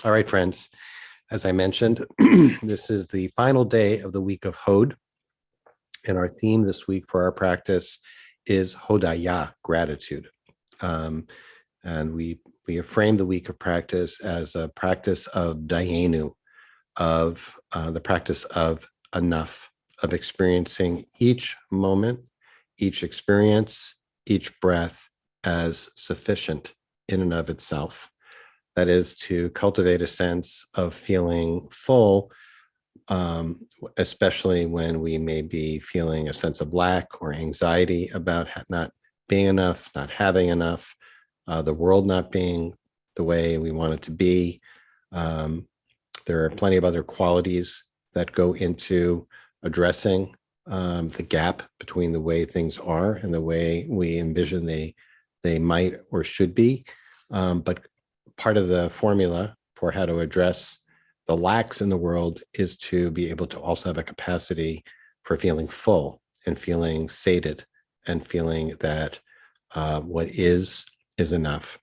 All right, friends, as I mentioned, this is the final day of the week of Hod. And our theme this week for our practice is Hodaya, gratitude. Um, and we have framed the week of practice as a practice of Dayenu, of the practice of enough, of experiencing each moment, each experience, each breath as sufficient in and of itself. That is to cultivate a sense of feeling full, especially when we may be feeling a sense of lack or anxiety about not being enough, not having enough, the world not being the way we want it to be. There are plenty of other qualities that go into addressing the gap between the way things are and the way we envision they might or should be. But part of the formula for how to address the lacks in the world is to be able to also have a capacity for feeling full and feeling sated and feeling that what is enough.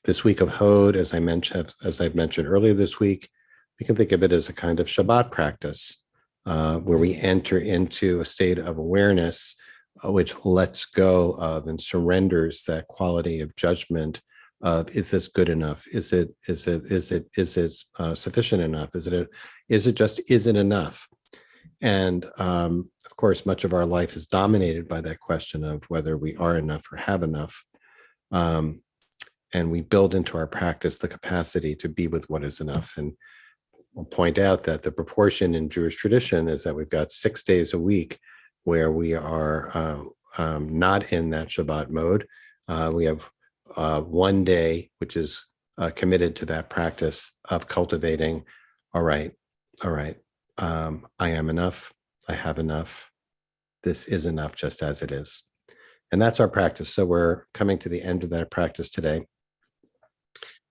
This week of Hod, as I've mentioned earlier this week, we can think of it as a kind of Shabbat practice where we enter into a state of awareness which lets go of and surrenders that quality of judgment of, is this good enough? Is it sufficient enough? Is it enough? And of course, much of our life is dominated by that question of whether we are enough or have enough. And we build into our practice the capacity to be with what is enough. And we'll point out that the proportion in Jewish tradition is that we've got 6 days a week where we are not in that Shabbat mode. We have one day which is committed to that practice of cultivating, all right, I am enough, I have enough, this is enough just as it is. And that's our practice. So we're coming to the end of that practice today.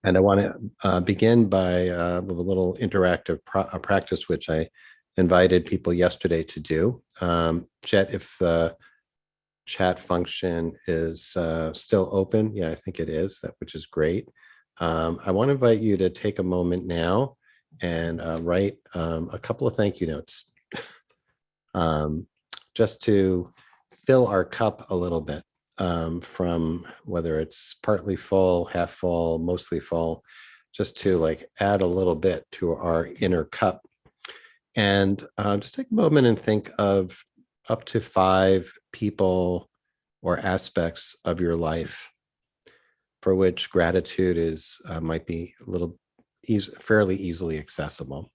And I want to begin by with a little interactive practice, which I invited people yesterday to do. Jet, if the chat function is still open, yeah, I think it is, which is great. I want to invite you to take a moment now and write a couple of thank you notes, just to fill our cup a little bit. From whether it's partly full, half full, mostly full, just to like add a little bit to our inner cup. And just take a moment and think of up to 5 people or aspects of your life for which gratitude is might be a little fairly easily accessible.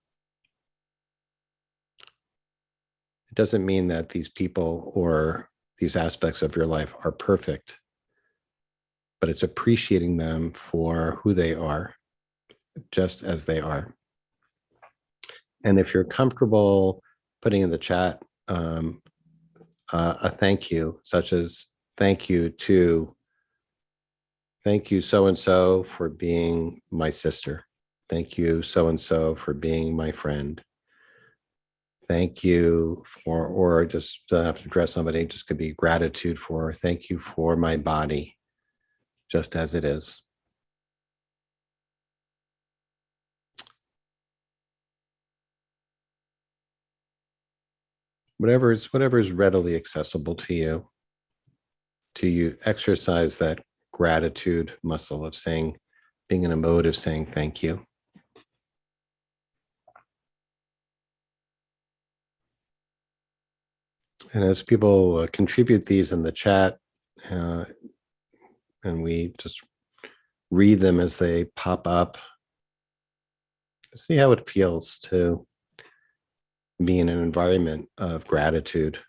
It doesn't mean that these people or these aspects of your life are perfect, but it's appreciating them for who they are, just as they are. And if you're comfortable putting in the chat a thank you, such as thank you so-and-so for being my sister. Thank you so-and-so for being my friend. Thank you for, or just don't have to address somebody, just could be gratitude for, thank you for my body, just as it is. Whatever is readily accessible to you exercise that gratitude muscle of saying, being in a mode of saying thank you. And as people contribute these in the chat, and we just read them as they pop up, see how it feels to be in an environment of gratitude.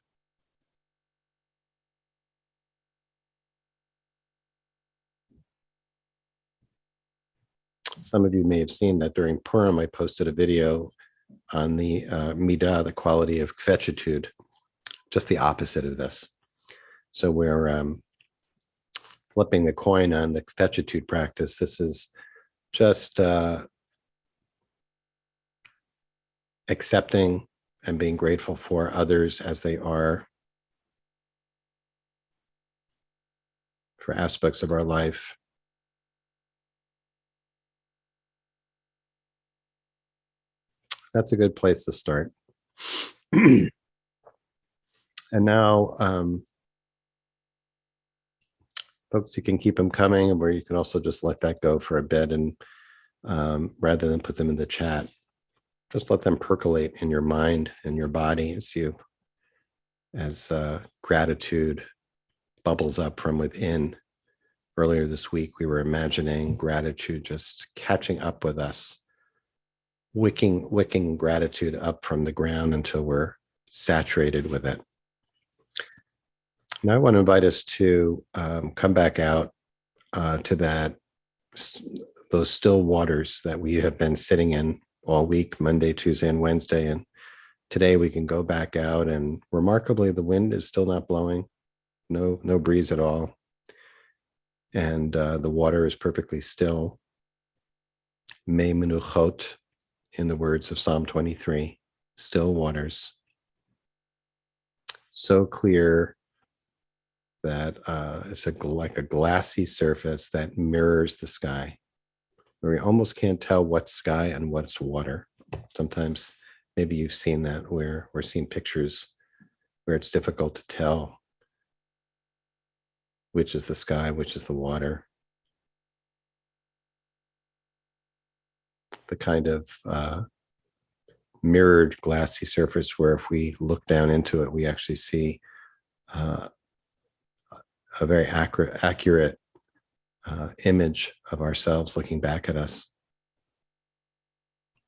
Some of you may have seen that during Purim, I posted a video on the midah, the quality of kvetchitude, just the opposite of this. So we're flipping the coin on the kvetchitude practice. This is just accepting and being grateful for others as they are, for aspects of our life That's a good place to start. And now, folks, you can keep them coming, or you can also just let that go for a bit, and rather than put them in the chat, just let them percolate in your mind and your body as gratitude bubbles up from within. Earlier this week, we were imagining gratitude just catching up with us, wicking gratitude up from the ground until we're saturated with it. Now I want to invite us to come back out to those still waters that we have been sitting in all week, Monday, Tuesday, and Wednesday. And today we can go back out, and remarkably, the wind is still not blowing, no breeze at all. And the water is perfectly still. Me menuchot, in the words of Psalm 23, still waters. So clear that it's like a glassy surface that mirrors the sky, where we almost can't tell what's sky and what's water. Sometimes maybe you've seen that, where we're seeing pictures where it's difficult to tell which is the sky, which is the water. The kind of mirrored glassy surface where if we look down into it, we actually see a very accurate image of ourselves looking back at us.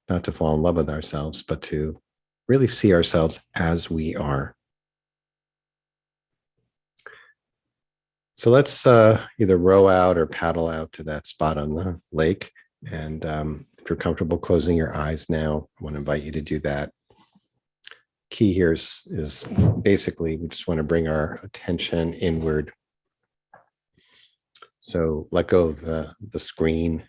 Not to fall in love with ourselves, but to really see ourselves as we are. So let's either row out or paddle out to that spot on the lake. And if you're comfortable closing your eyes now, I want to invite you to do that. Key here is basically we just want to bring our attention inward. So let go of the screen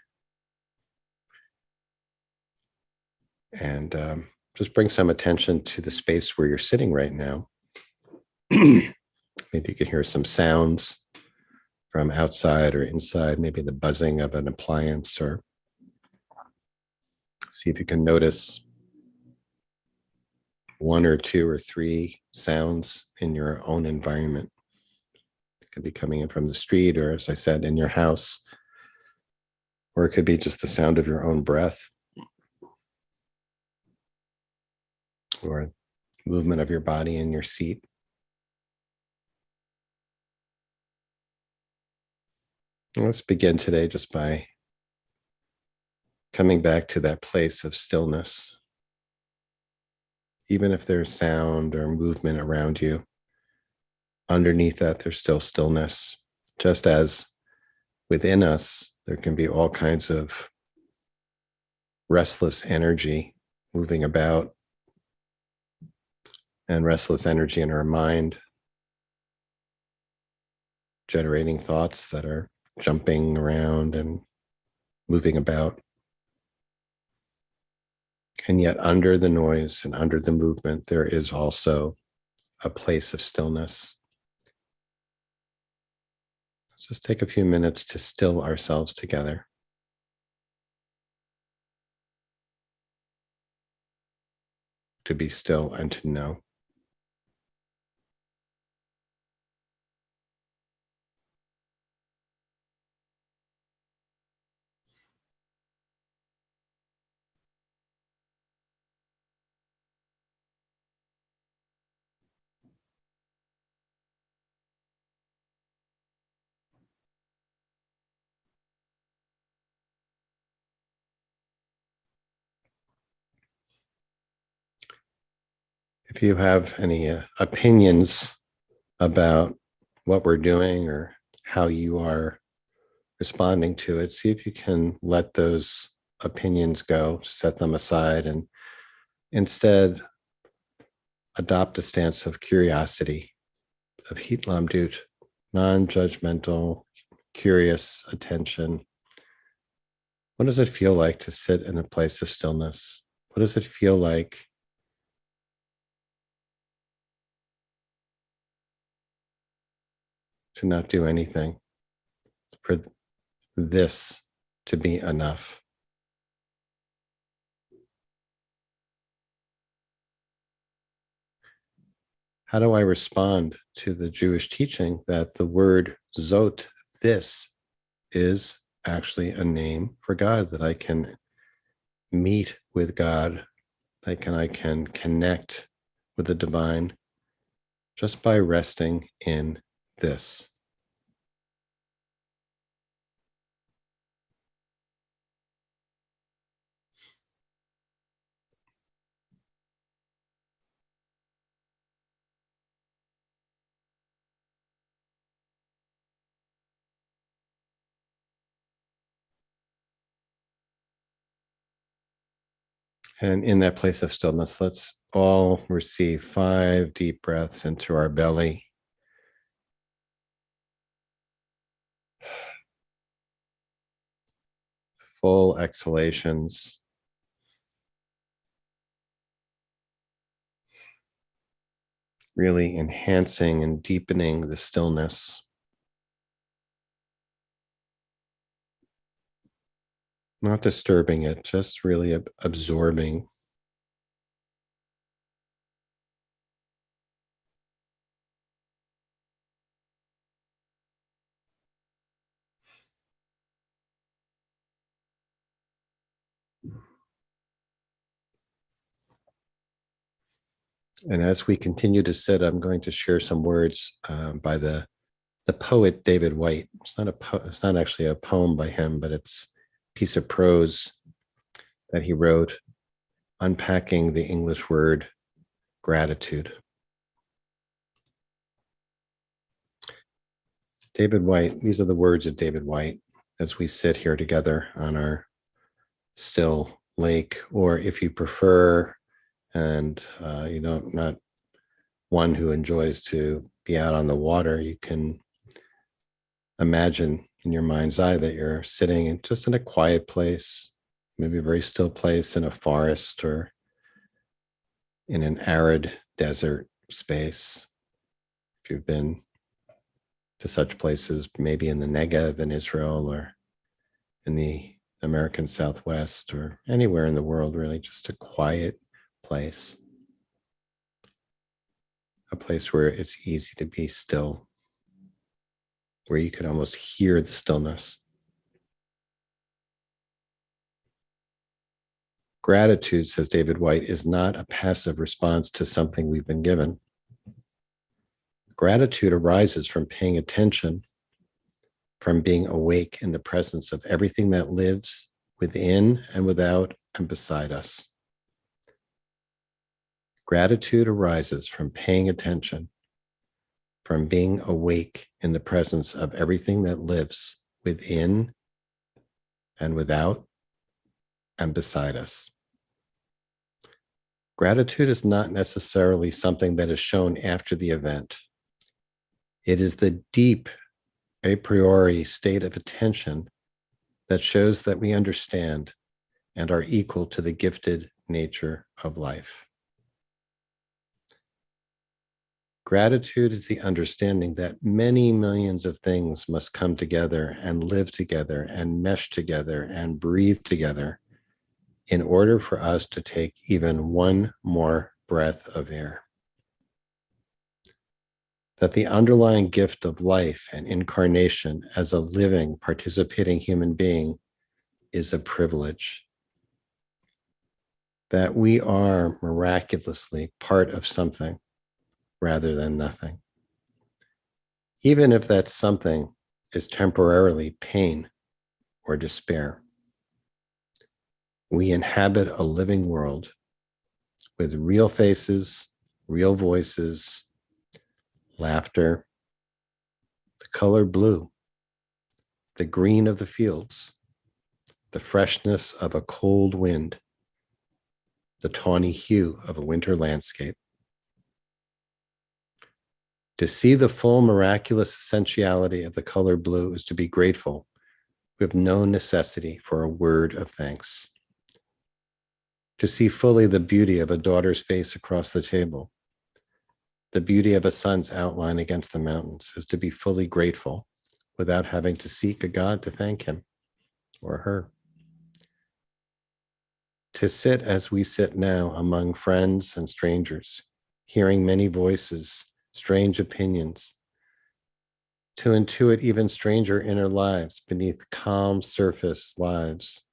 and just bring some attention to the space where you're sitting right now. Maybe you can hear some sounds from outside or inside, maybe the buzzing of an appliance, or see if you can notice one or two or three sounds in your own environment. It could be coming in from the street, or as I said, in your house, or it could be just the sound of your own breath, or movement of your body in your seat. Let's begin today just by coming back to that place of stillness. Even if there's sound or movement around you, underneath that, there's still stillness. Just as within us, there can be all kinds of restless energy moving about, and restless energy in our mind, generating thoughts that are jumping around and moving about. And yet under the noise and under the movement, there is also a place of stillness. Let's just take a few minutes to still ourselves together. To be still and to know. If you have any opinions about what we're doing or how you are responding to it, see if you can let those opinions go, set them aside, and instead adopt a stance of curiosity, of hitlamdut, non-judgmental, curious attention. What does it feel like to sit in a place of stillness? What does it feel like to not do anything, for this to be enough? How do I respond to the Jewish teaching that the word zot, this, is actually a name for God, that I can meet with God, that I can connect with the divine just by resting in this? And in that place of stillness, let's all receive 5 deep breaths into our belly. Full exhalations. Really enhancing and deepening the stillness. Not disturbing it, just really absorbing. And as we continue to sit, I'm going to share some words by the poet David White. It's not actually a poem by him, but it's a piece of prose that he wrote, unpacking the English word gratitude. David White, these are the words of David White as we sit here together on our still lake, or if you prefer, and you don't, not one who enjoys to be out on the water, you can imagine in your mind's eye that you're sitting just in a quiet place, maybe a very still place in a forest or in an arid desert space. If you've been to such places, maybe in the Negev in Israel or in the American Southwest or anywhere in the world, really just a quiet place, a place where it's easy to be still, where you could almost hear the stillness. Gratitude, says David White, is not a passive response to something we've been given. Gratitude arises from paying attention, from being awake in the presence of everything that lives within and without and beside us. Gratitude arises from paying attention, from being awake in the presence of everything that lives within and without and beside us. Gratitude is not necessarily something that is shown after the event. It is the deep, a priori state of attention that shows that we understand and are equal to the gifted nature of life. Gratitude is the understanding that many millions of things must come together and live together and mesh together and breathe together in order for us to take even one more breath of air. That the underlying gift of life and incarnation as a living, participating human being is a privilege. That we are miraculously part of something rather than nothing. Even if that something is temporarily pain or despair. We inhabit a living world with real faces, real voices, laughter, the color blue, the green of the fields, the freshness of a cold wind, the tawny hue of a winter landscape. To see the full miraculous essentiality of the color blue is to be grateful with no necessity for a word of thanks. To see fully the beauty of a daughter's face across the table, the beauty of a sun's outline against the mountains, is to be fully grateful without having to seek a God to thank him or her. To sit as we sit now among friends and strangers hearing many voices, strange opinions, to intuit even stranger inner lives beneath calm surface lives,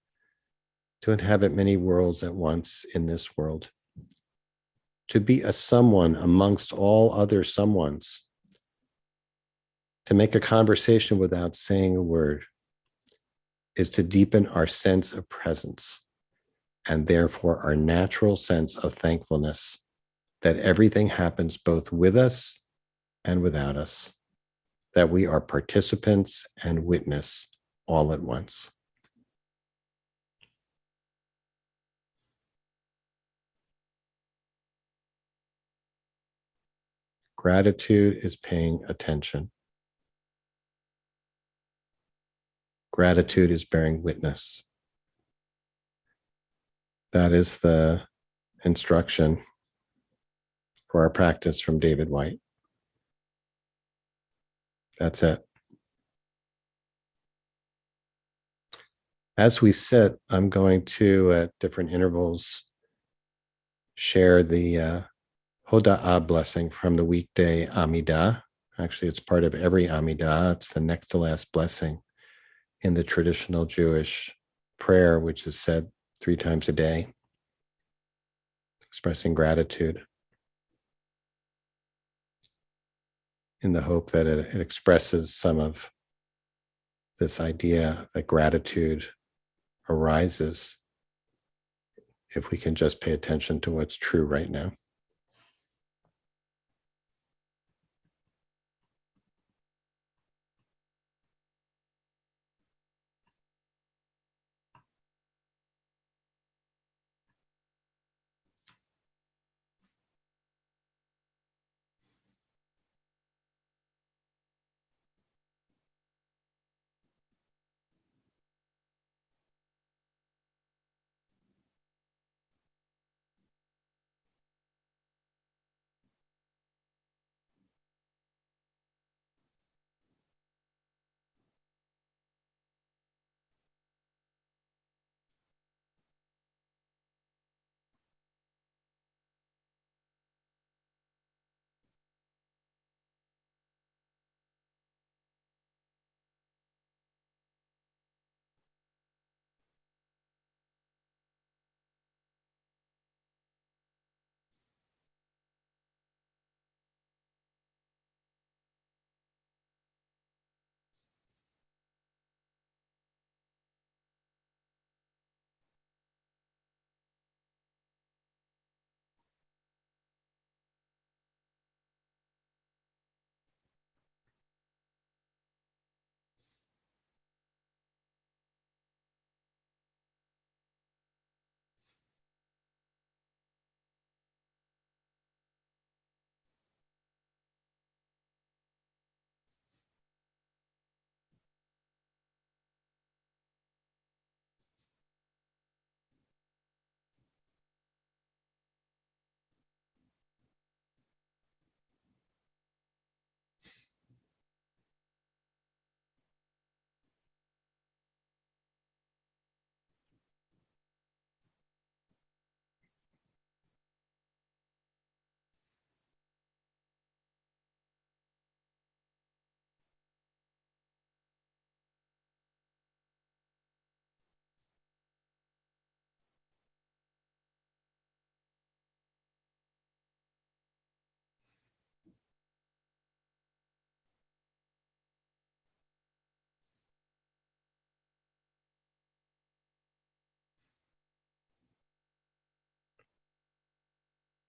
to inhabit many worlds at once in this world, to be a someone amongst all other someones, to make a conversation without saying a word, is to deepen our sense of presence and therefore our natural sense of thankfulness that everything happens both with us and without us, that we are participants and witness all at once. Gratitude is paying attention. Gratitude is bearing witness. That is the instruction for our practice from David White. That's it. As we sit, I'm going to, at different intervals, share the Hoda'ah blessing from the weekday Amidah. Actually, it's part of every Amidah. It's the next to last blessing in the traditional Jewish prayer, which is said 3 times a day, expressing gratitude in the hope that it expresses some of this idea that gratitude arises if we can just pay attention to what's true right now.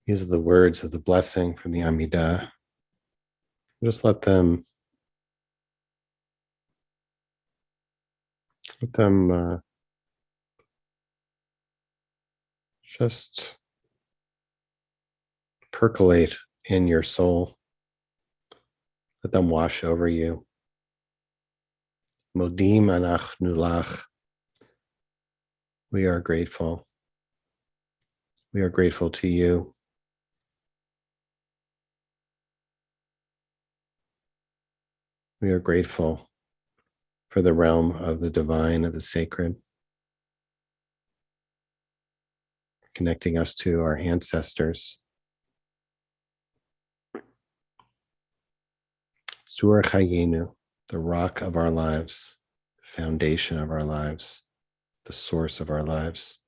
These are the words of the blessing from the Amidah. Just let them just percolate in your soul. Let them wash over you. Modim anachnu lach. We are grateful. We are grateful to you. We are grateful for the realm of the divine, of the sacred, connecting us to our ancestors, Sur Chayenu, the rock of our lives, foundation of our lives, the source of our lives.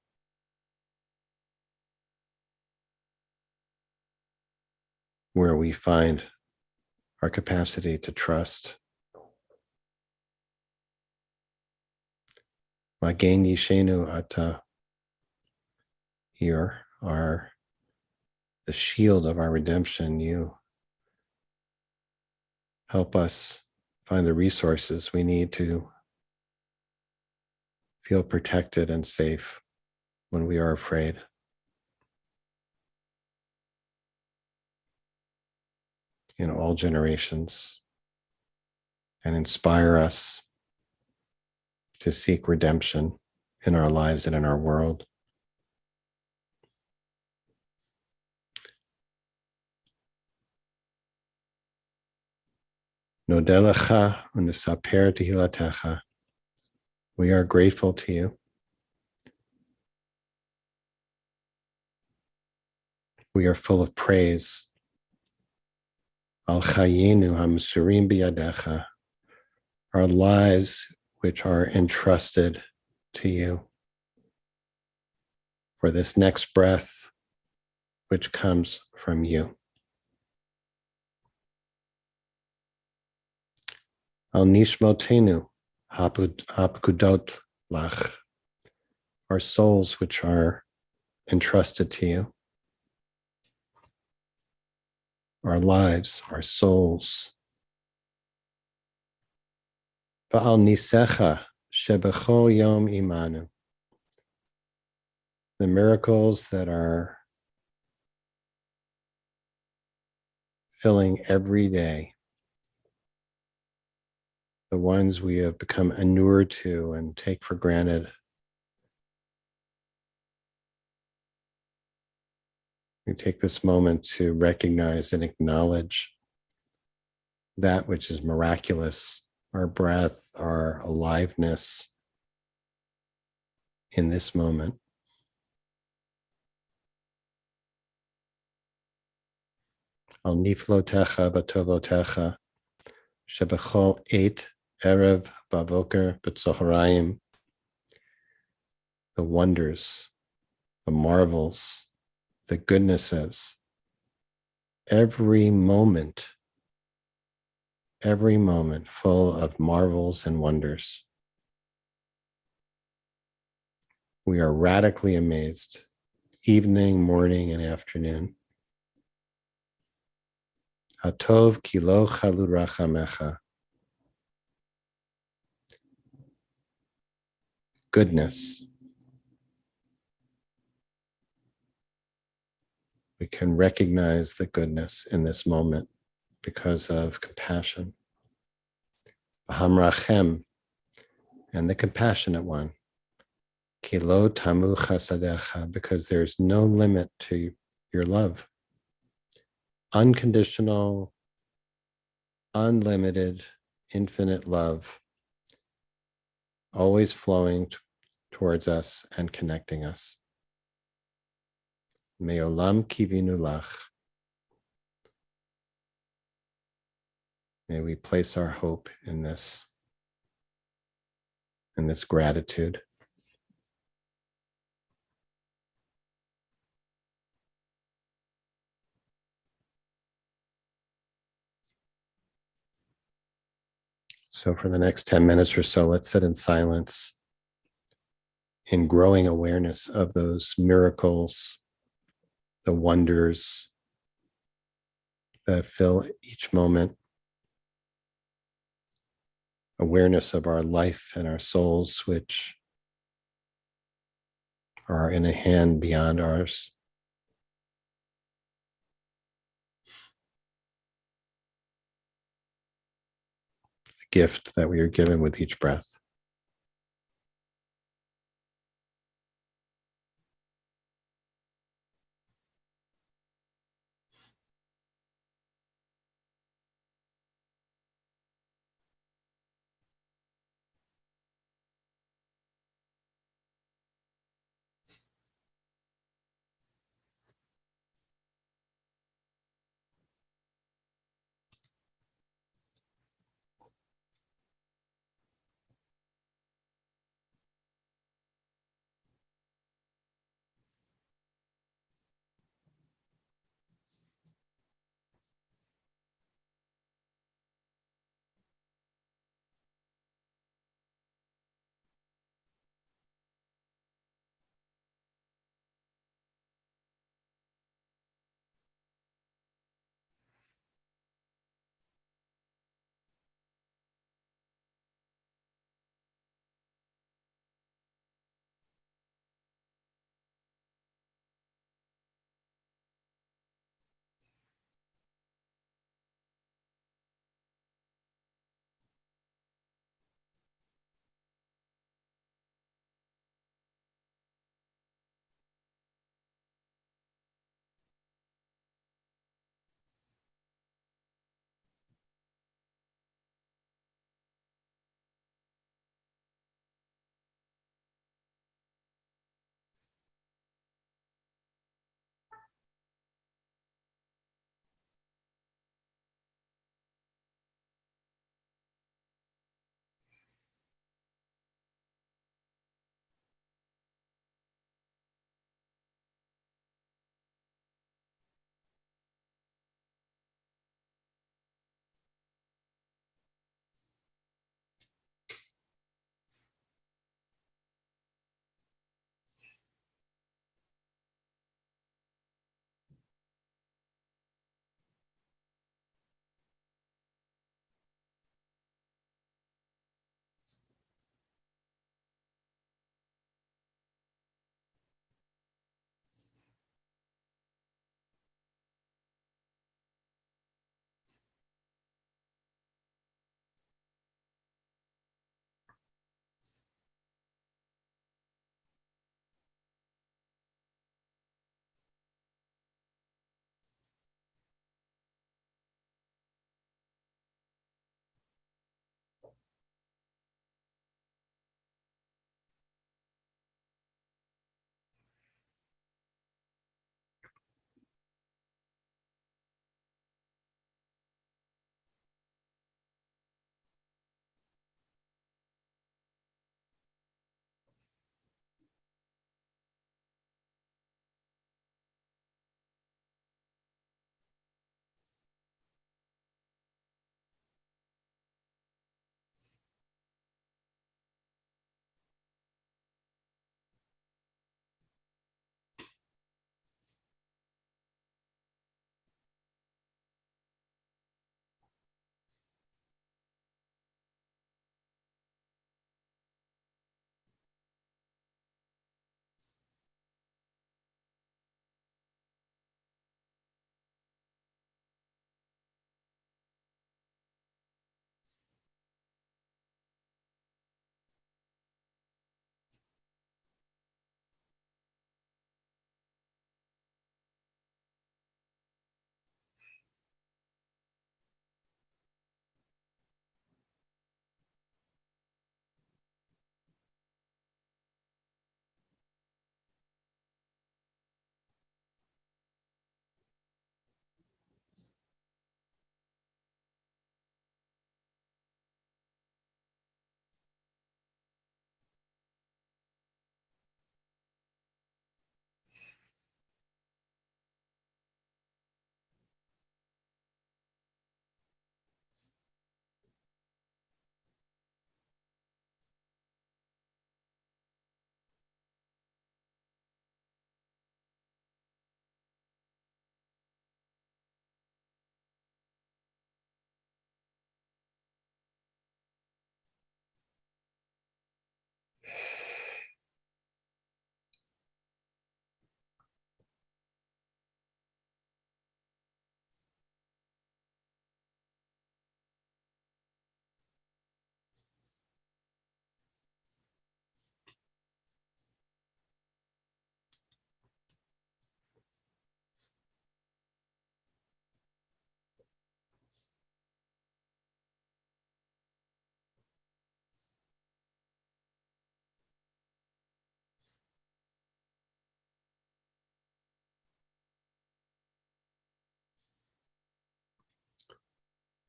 Where we find our capacity to trust. Magen Yishenu Ata, you are the shield of our redemption. You help us find the resources we need to feel protected and safe when we are afraid. In all generations, and inspire us to seek redemption in our lives and in our world. Nodelecha unesaper tehilatecha. We are grateful to you. We are full of praise. Al chayenu hamsurim biyadecha. Our lives which are entrusted to you. For this next breath which comes from you. Al nishmotenu hapkudot lach. Our souls which are entrusted to you. Our lives, our souls. Va'al nisecha shebecho yom imanu. The miracles that are filling every day. The ones we have become inured to and take for granted. We take this moment to recognize and acknowledge that which is miraculous, our breath, our aliveness in this moment. Al niflotecha batovotecha shebechol eit erev bavoker b'tzoharayim. The wonders, the marvels, the goodnesses, every moment full of marvels and wonders. We are radically amazed, evening, morning, and afternoon. Hatov kilo chalu rachamecha. Goodness. We can recognize the goodness in this moment because of compassion. Hamrachem, and the compassionate one. Kilo tamu chasadecha, because there's no limit to your love. Unconditional, unlimited, infinite love, always flowing towards us and connecting us. Me'olam kivinu lach. May we place our hope in this gratitude. So for the next 10 minutes or so, let's sit in silence in growing awareness of those miracles, the wonders that fill each moment, awareness of our life and our souls, which are in a hand beyond ours. A gift that we are given with each breath.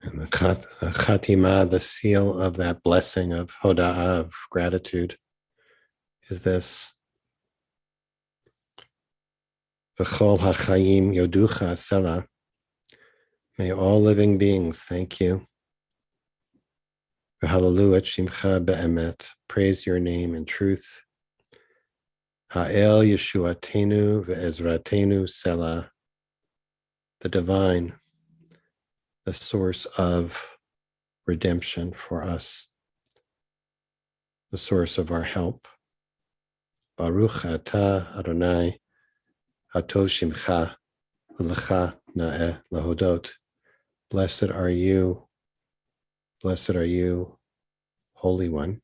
And the Chatima, the seal of that blessing of Hoda'ah, of gratitude, is this. V'chol hachayim yoducha sela. May all living beings thank you. V'hallelu et shimcha be'emet. Praise your name in truth. Ha'el Yeshuatenu ve'ezratenu sela. The divine, the source of redemption for us, the source of our help. Baruch atah Adonai, hatov shimcha, u'lecha na'eh lahodot. Blessed are you, Holy One.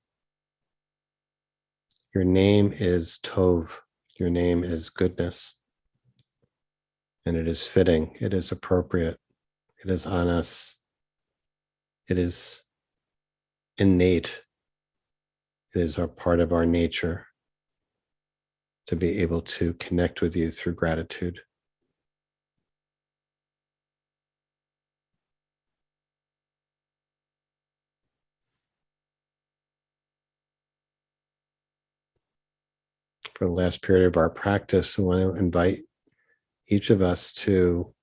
Your name is Tov, your name is goodness, and it is fitting, it is appropriate, it is on us, it is innate, it is a part of our nature to be able to connect with you through gratitude. For the last period of our practice, I want to invite each of us to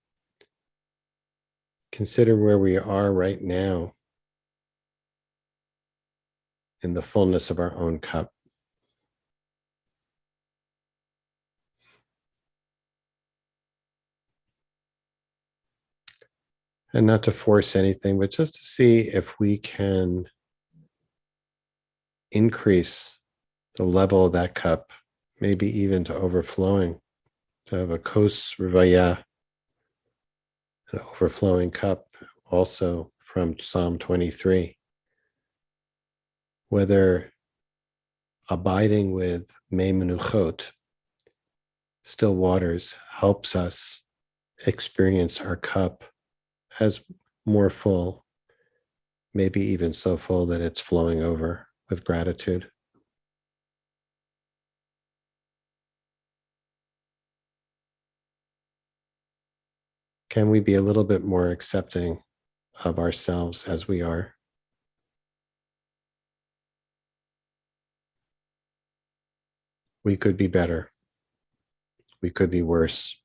consider where we are right now in the fullness of our own cup. And not to force anything, but just to see if we can increase the level of that cup, maybe even to overflowing, to have a kos rivaya, an overflowing cup, also from Psalm 23. Whether abiding with mei menuchot, still waters, helps us experience our cup as more full, maybe even so full that it's flowing over with gratitude. Can we be a little bit more accepting of ourselves as we are? We could be better. We could be worse.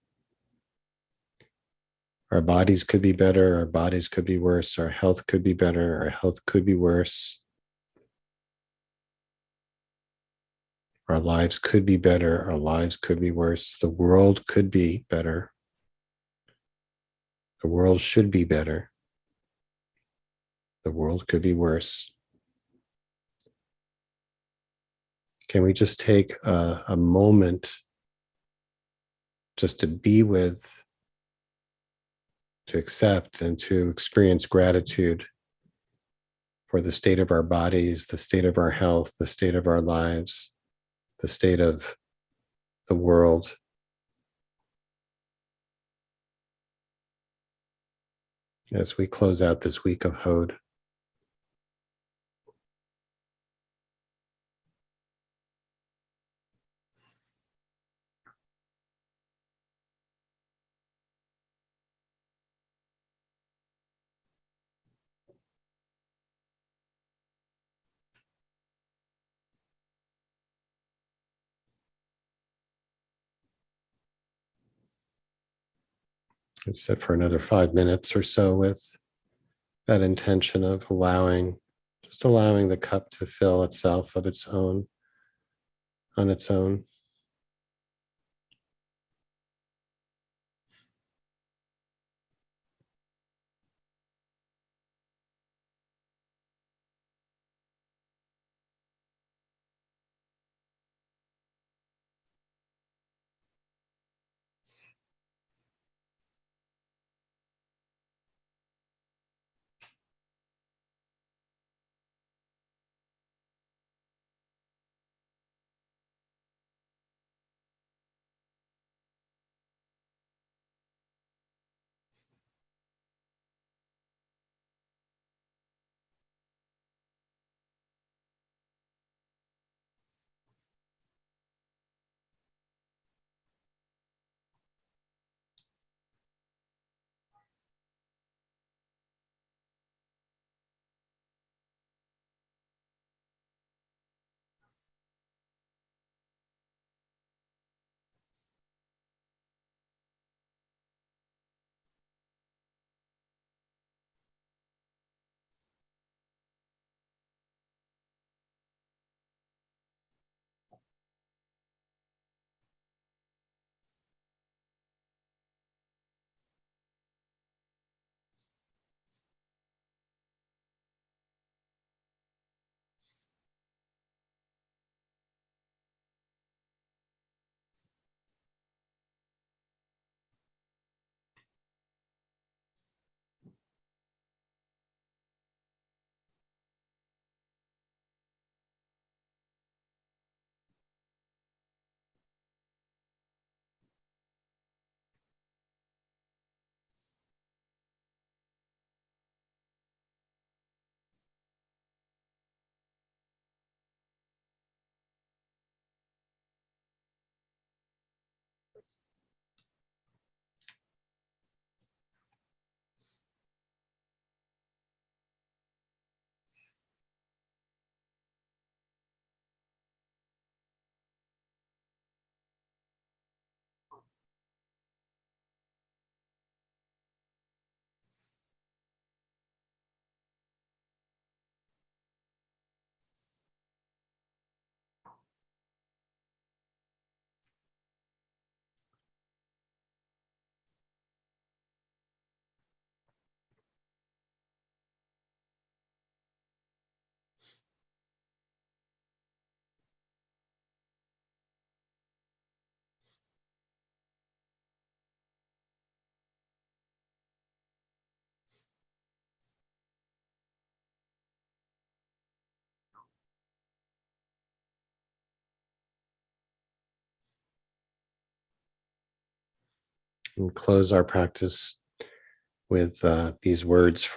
Our bodies could be better. Our bodies could be worse. Our health could be better. Our health could be worse. Our lives could be better. Our lives could be worse. The world could be better. The world should be better. The world could be worse. Can we just take a moment just to be with, to accept, and to experience gratitude for the state of our bodies, the state of our health, the state of our lives, the state of the world. As we close out this week of Hod. Let's sit for another 5 minutes or so with that intention of just allowing the cup to fill itself of its own, on its own. And close our practice with these words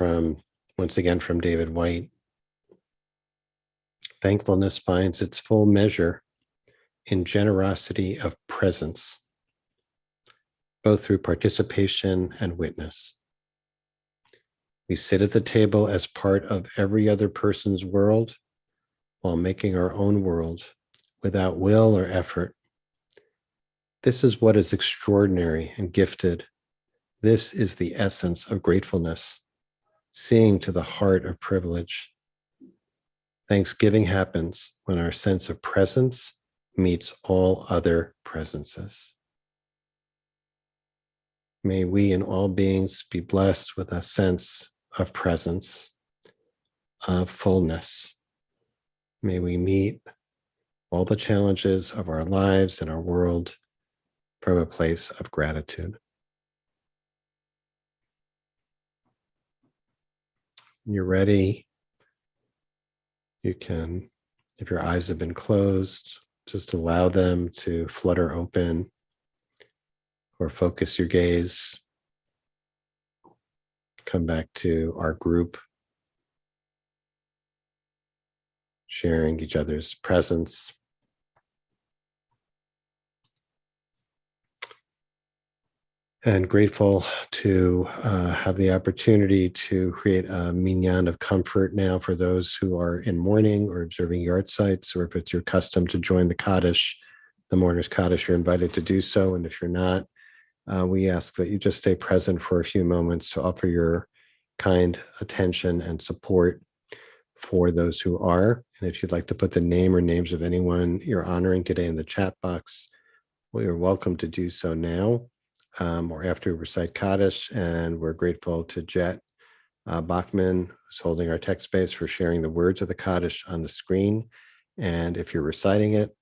once again, from David White. Thankfulness finds its full measure in generosity of presence, both through participation and witness. We sit at the table as part of every other person's world while making our own world without will or effort. This is what is extraordinary and gifted. This is the essence of gratefulness, seeing to the heart of privilege. Thanksgiving happens when our sense of presence meets all other presences. May we and all beings be blessed with a sense of presence, of fullness. May we meet all the challenges of our lives and our world from a place of gratitude. When you're ready, you can, if your eyes have been closed, just allow them to flutter open, or focus your gaze. Come back to our group, sharing each other's presence. And grateful to have the opportunity to create a minyan of comfort now for those who are in mourning or observing yard sites, or if it's your custom to join the Kaddish, the mourner's Kaddish, you're invited to do so. And if you're not, we ask that you just stay present for a few moments to offer your kind attention and support for those who are. And if you'd like to put the name or names of anyone you're honoring today in the chat box, well, you're welcome to do so now. Or after we recite Kaddish. And we're grateful to Jet Bachman, who's holding our text space, for sharing the words of the Kaddish on the screen. And if you're reciting it,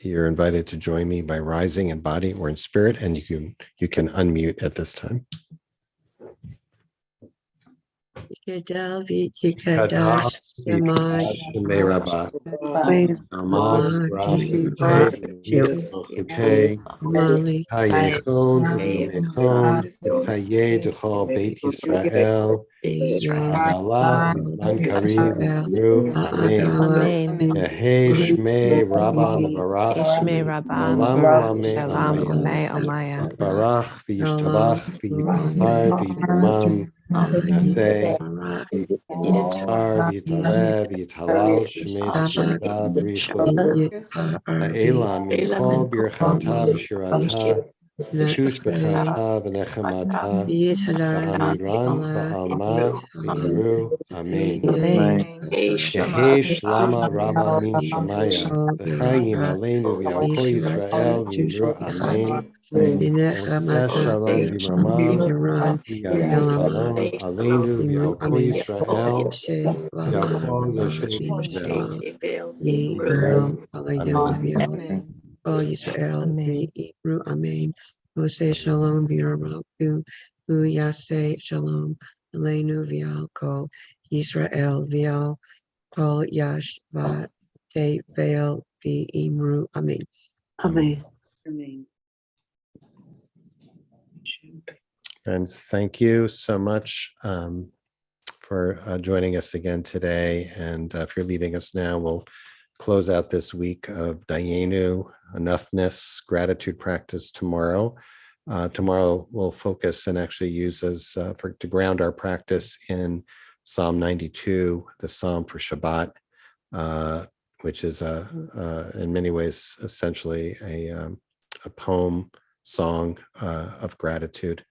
you're invited to join me by rising in body or in spirit, and you can unmute at this time. Yikadal v'yikadash Yamai Shemei Rabbi, Almad Maki Rachute, Mali Hayechon V'Yimechon, Hayeh D'chol Beit Yisrael, Hagala B'Zman Karev V'Yimru, Amen. Yehei Shmei Rabba Levarach, Shmei Rabba, Olam Olamei Shalom, Amaya, Omei, Omaya. Barach V'Yishtabach V'Yitachar V'Yitamam, Naseh Yitar V'Yitalev V'Yitalal Shmei Tzedakah B'Richu Ha'ela Min Kol Birchata V'Shirata V'Shush B'Chata V'Nechemata V'Amiran V'Alma V'Yimru Amen. Yehesh Lama Rabba Min Shemaya V'Chayim Aleinu V'Al Kol Yisrael V'Yimru Amen. Aseh Shalom V'Ramam V'Yaseh Shalom Aleinu V'Al Kol Yisrael V'Al Kol Yoshei Tevel. Amen. All Yisrael, Amen. Ru Amen. Moshe Shalom V'Yarabu, Yaseh Shalom, Aleinu V'Al Kol Yisrael V'Al Kol Yash Ve'al V'Imru Amen. Amen. Friends, thank you so much for joining us again today. And if you're leaving us now, we'll close out this week of Dayenu, enoughness, gratitude practice tomorrow. Tomorrow we'll focus and actually use to ground our practice in Psalm 92, the Psalm for Shabbat, which is in many ways essentially a poem, song of gratitude.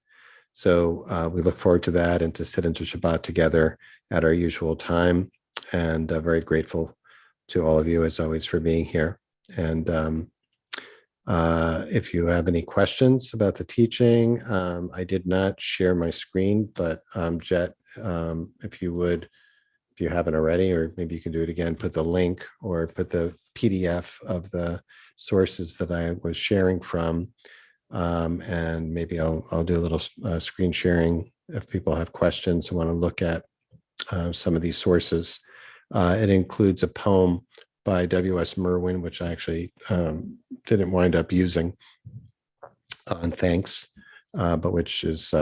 So we look forward to that and to sit into Shabbat together at our usual time. And very grateful to all of you, as always, for being here. And if you have any questions about the teaching, I did not share my screen, but Jet, if you haven't already, or maybe you can do it again, put the link or put the PDF of the sources that I was sharing from. And maybe I'll do a little screen sharing if people have questions and want to look at some of these sources. It includes a poem by W.S. Merwin, which I actually didn't wind up using, on thanks. but which is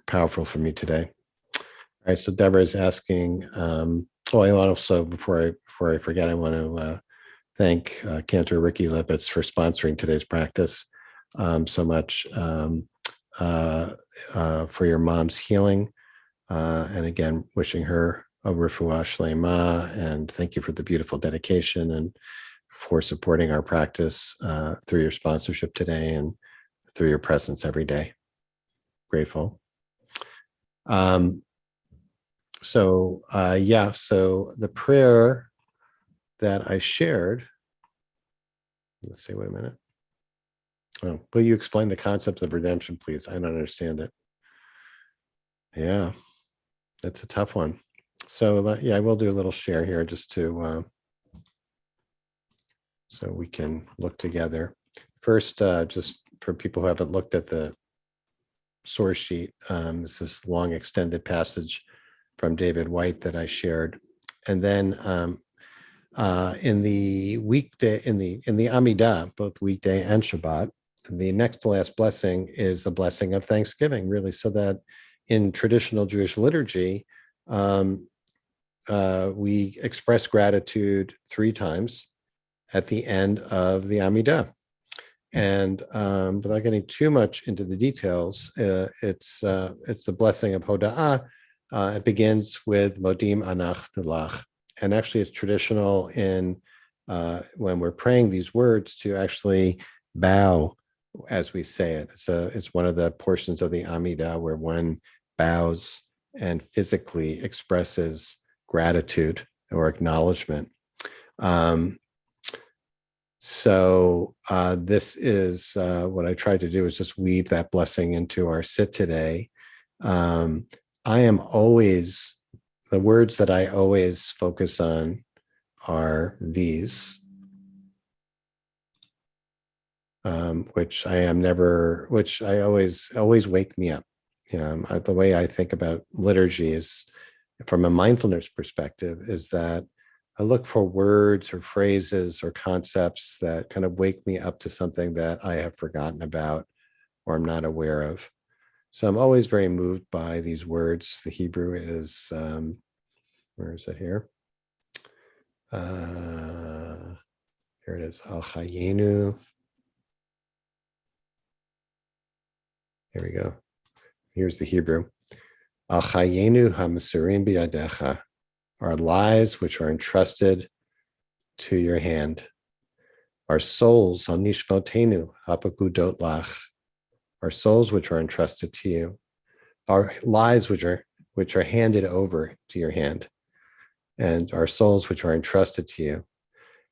powerful for me today. All right, so Deborah is asking. I also before I forget, I want to thank Cantor Ricky Lippitz for sponsoring today's practice so much for your mom's healing. And again, wishing her a refuah shlema, and thank you for the beautiful dedication and for supporting our practice through your sponsorship today and through your presence every day. Grateful. So the prayer that I shared, let's see, wait a minute. Oh, will you explain the concept of redemption, please? I don't understand it. Yeah, that's a tough one. So I will do a little share here just to so we can look together. First, just for people who haven't looked at the source sheet, it's this long extended passage from David White that I shared, and then in the weekday, in the Amidah, both weekday and Shabbat, the next to last blessing is a blessing of Thanksgiving, really, so that in traditional Jewish liturgy, we express gratitude 3 times at the end of the Amidah. And without getting too much into the details, it's the blessing of Hoda'ah. It begins with Modim Anach Nulach. And actually, it's traditional in when we're praying these words to actually bow as we say it. So it's one of the portions of the Amidah where one bows and physically expresses gratitude or acknowledgement. So this is what I tried to do is just weave that blessing into our sit today. I am always, the words that I always focus on are these, which I always wake me up. The way I think about liturgy is, from a mindfulness perspective, is that I look for words or phrases or concepts that kind of wake me up to something that I have forgotten about or I'm not aware of. So I'm always very moved by these words. The Hebrew is, where is it here? Here it is, Al Chayenu. Here we go. Here's the Hebrew. Al Chayenu HaMesurim Biyadecha. Our lives which are entrusted to your hand. Our souls, Al Nishmotenu Hapakudot Lach. Our souls which are entrusted to you. Our lives which are handed over to your hand. And our souls which are entrusted to you.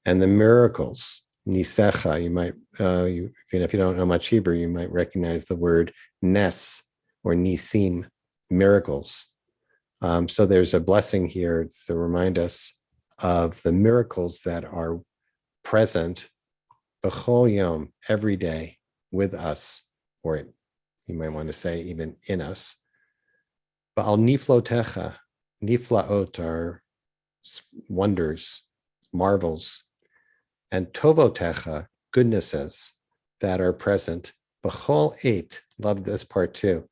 And the miracles, Nisecha, you might, if you don't know much Hebrew, you might recognize the word Nes or Nisim, miracles. So there's a blessing here to remind us of the miracles that are present b'chol yom, every day, with us, or you might want to say even in us. Ba'al niflotecha, niflaot are wonders, marvels, and tovotecha, goodnesses that are present b'chol eit, love this part too,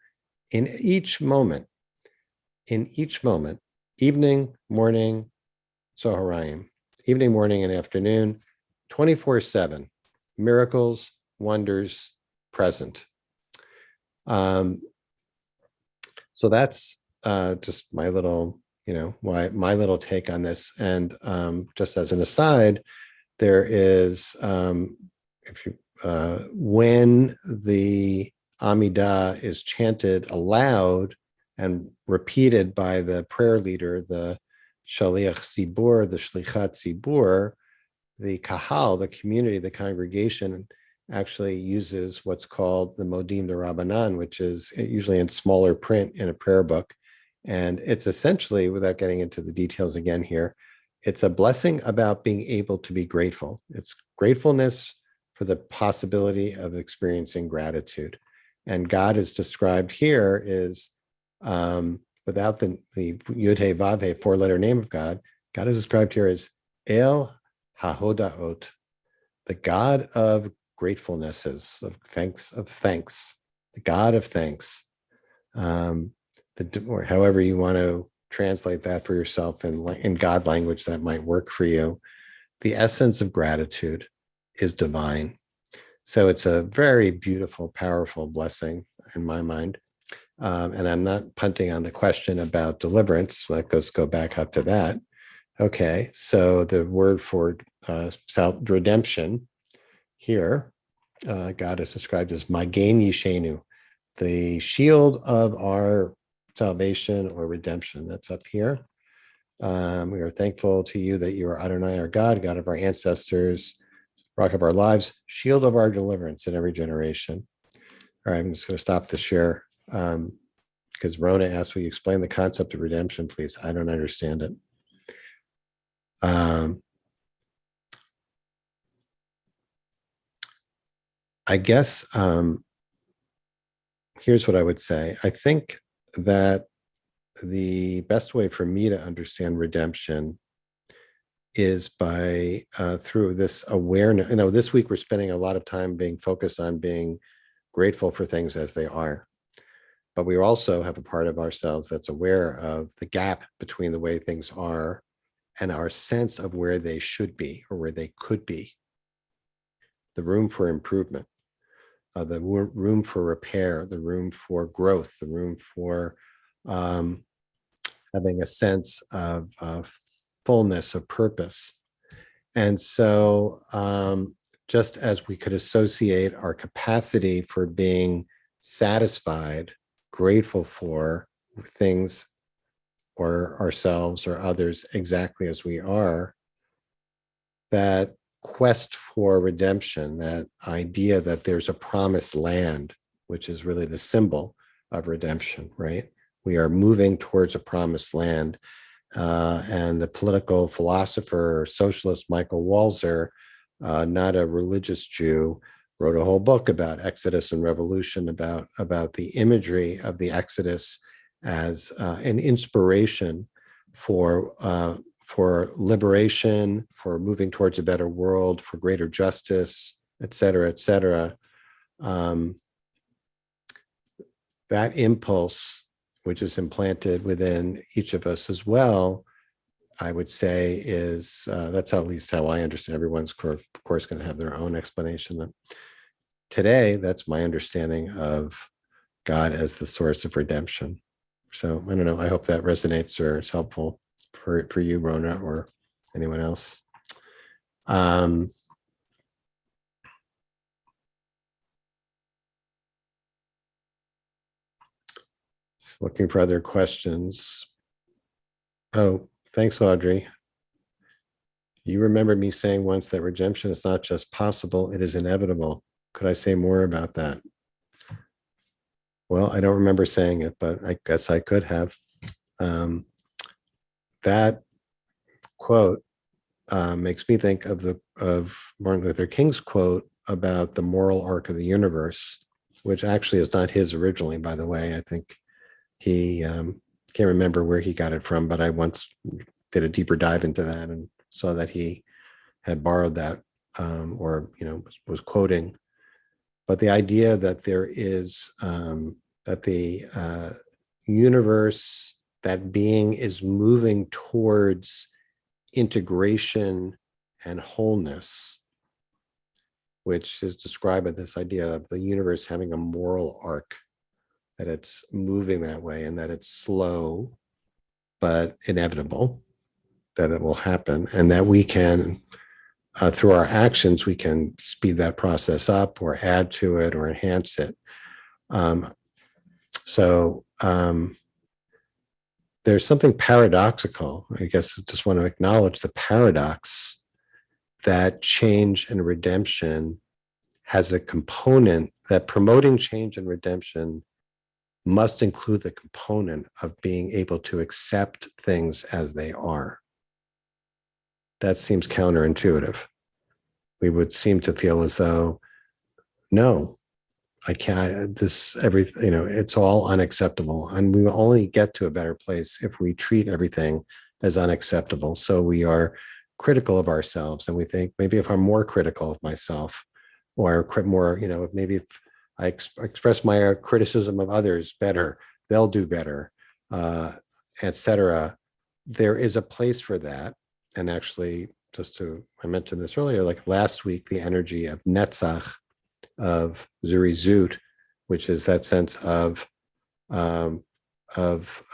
in each moment, evening, morning, Zoharayim, evening, morning, and afternoon, 24/7, miracles, wonders, present. So that's just my little, my little take on this. And just as an aside, there is, when the Amidah is chanted aloud and repeated by the prayer leader, the Shaliach Tzibur, the Shlichat Tzibur, the Kahal, the community, the congregation, actually uses what's called the Modim de Rabbanan, which is usually in smaller print in a prayer book. And it's essentially, without getting into the details again here, it's a blessing about being able to be grateful. It's gratefulness for the possibility of experiencing gratitude. And God is described here is, without the Yud He Vav He, 4-letter name of God, God is described here as El HaHodaot, the God of gratefulnesses, of thanks. the God of thanks, or however you want to translate that for yourself in God language that might work for you. The essence of gratitude is divine. So it's a very beautiful, powerful blessing in my mind. And I'm not punting on the question about deliverance. Let's go back up to that. Okay, so the word for redemption here, God is described as Magen Yishenu, the shield of our salvation or redemption. That's up here. We are thankful to you that you are Adonai, our God, God of our ancestors, rock of our lives, shield of our deliverance in every generation. All right, I'm just going to stop the share because Rona asked, will you explain the concept of redemption, please? I don't understand it. I guess here's what I would say. I think that the best way for me to understand redemption is by through this awareness. This week we're spending a lot of time being focused on being grateful for things as they are. But we also have a part of ourselves that's aware of the gap between the way things are and our sense of where they should be or where they could be. The room for improvement, the room for repair, the room for growth, the room for having a sense of fullness of purpose. And so just as we could associate our capacity for being satisfied, grateful for things or ourselves or others exactly as we are, that quest for redemption, that idea that there's a promised land, which is really the symbol of redemption, right? We are moving towards a promised land. And the political philosopher, socialist Michael Walzer, not a religious Jew, wrote a whole book about Exodus and revolution, about the imagery of the Exodus as an inspiration for liberation, for moving towards a better world, for greater justice, et cetera, et cetera. That impulse, which is implanted within each of us as well, I would say is, that's at least how I understand. Everyone's, of course, going to have their own explanation. Today, that's my understanding of God as the source of redemption. So I don't know. I hope that resonates or is helpful for you, Rona, or anyone else. Just looking for other questions. Oh, thanks, Audrey. You remember me saying once that redemption is not just possible, it is inevitable. Could I say more about that? Well, I don't remember saying it, but I guess I could have. That quote makes me think of Martin Luther King's quote about the moral arc of the universe, which actually is not his originally, by the way. I think he can't remember where he got it from, but I once did a deeper dive into that and saw that he had borrowed that or was quoting. But the idea that there is that the universe, that being is moving towards integration and wholeness, which is described by this idea of the universe having a moral arc, that it's moving that way and that it's slow but inevitable, that it will happen, and that we can through our actions we can speed that process up or add to it or enhance it. So there's something paradoxical. I guess I just want to acknowledge the paradox that change and redemption has a component, that promoting change and redemption must include the component of being able to accept things as they are. That seems counterintuitive. We would seem to feel as though, no, I can't, everything, it's all unacceptable. And we will only get to a better place if we treat everything as unacceptable. So we are critical of ourselves. And we think maybe if I'm more critical of myself or more, maybe if I express my criticism of others better. They'll do better, etc. There is a place for that. And actually, I mentioned this earlier, like last week, the energy of Netzach, of Zurizut, which is that sense of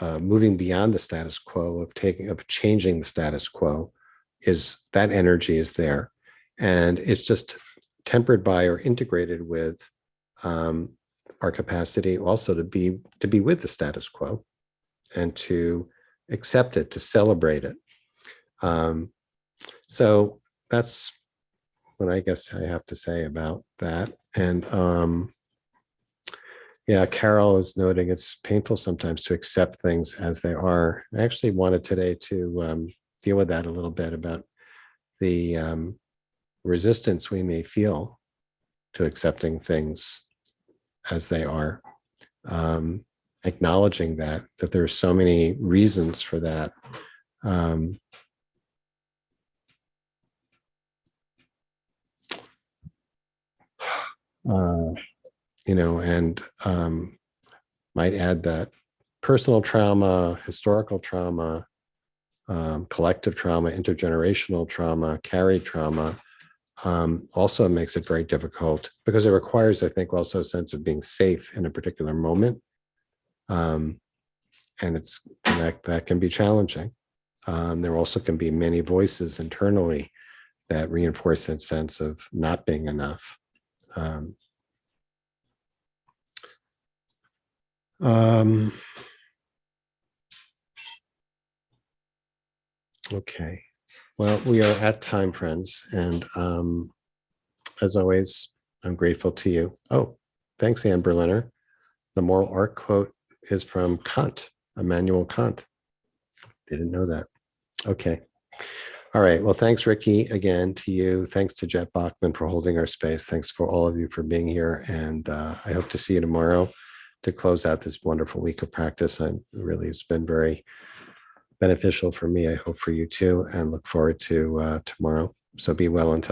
moving beyond the status quo, of changing the status quo, that energy is there, and it's just tempered by or integrated with our capacity also to be with the status quo and to accept it, to celebrate it. So that's what I guess I have to say about that. And yeah, Carol is noting it's painful sometimes to accept things as they are. I actually wanted today to deal with that a little bit, about the resistance we may feel to accepting things as they are, acknowledging that there are so many reasons for that. And might add that personal trauma, historical trauma, collective trauma, intergenerational trauma, carried trauma, also makes it very difficult, because it requires, I think, also a sense of being safe in a particular moment. And that can be challenging. There also can be many voices internally that reinforce that sense of not being enough. Okay. Well, we are at time, friends. And as always, I'm grateful to you. Oh, thanks, Anne Berliner. The moral arc quote is from Kant, Immanuel Kant. Didn't know that. Okay. All right. Well, thanks, Ricky, again to you. Thanks to Jet Bachman for holding our space. Thanks for all of you for being here. And I hope to see you tomorrow to close out this wonderful week of practice. It's been very beneficial for me. I hope for you too, and look forward to tomorrow. So be well until